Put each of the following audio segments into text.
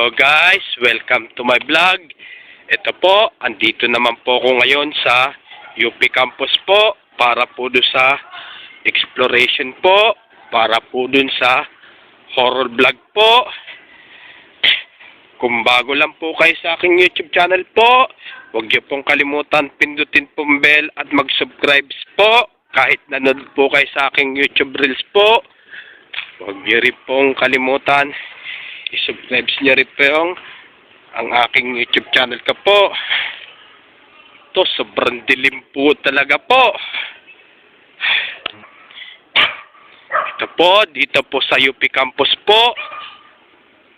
Hello guys, welcome to my vlog. Ito po, andito naman po ako ngayon sa UP Campus po para po doon sa exploration po, para po doon sa horror vlog po. Kung bago lang po kayo sa aking YouTube channel po, huwag niyo pong kalimutan pindutin pong bell at mag-subscribe po. Kahit nanood po kayo sa aking YouTube Reels po, huwag niyo rin pong kalimutan i-subscribe niyo rin po ang aking YouTube channel ko po. Ito, sobrang dilim po talaga po. Ito po, dito po sa UP Campus po.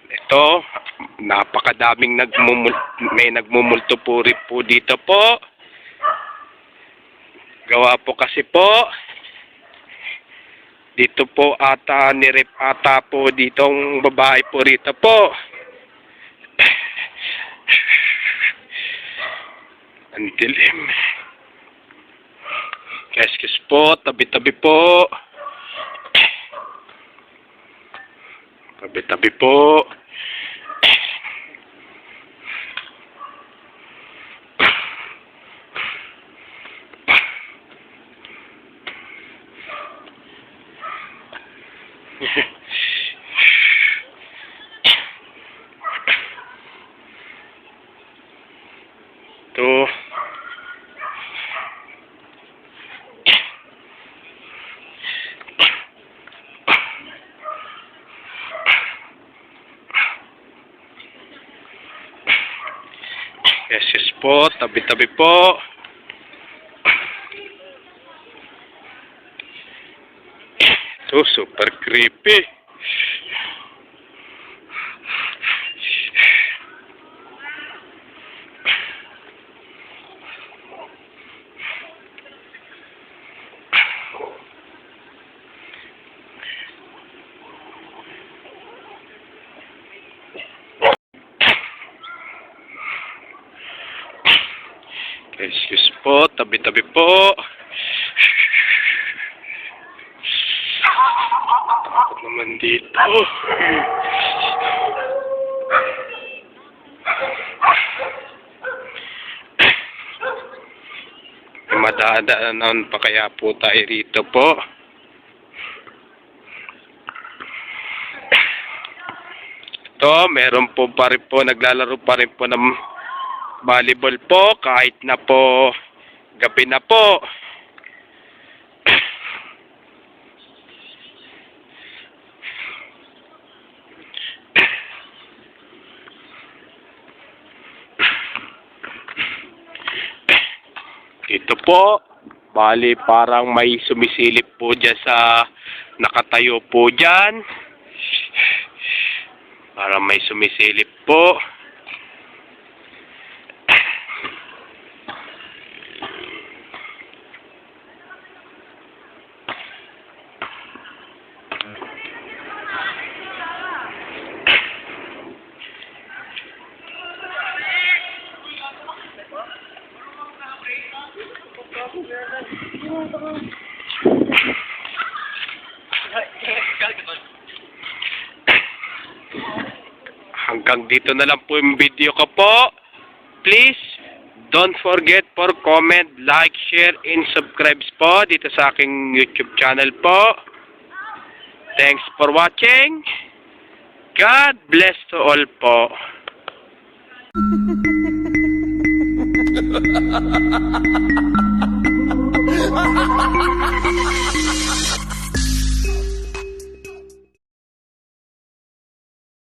Ito, napakadaming may nagmumulto po rin po dito po. Gawa po kasi po, dito po ata, nirep ata po ditong babae po rito po. Ang dilim. Excuse po, tabi-tabi po. Tabi-tabi po. Ito. Yes po, tabi-tabi po. Ito, super creepy. Excuse po, tabi-tabi po. Takot naman dito. Madadaanan pa kaya po tayo rito po. Ito, meron po pa rin po, naglalaro pa rin po ng volleyball po kahit na po gabi na po. Ito po, bali parang may sumisilip po dyan sa nakatayo po dyan. Parang may sumisilip po. Hanggang dito na lang po yung video ko po. Please, don't forget for comment, like, share, and subscribe po dito sa aking YouTube channel po. Thanks for watching. God bless to all po. Ha ha ha ha ha!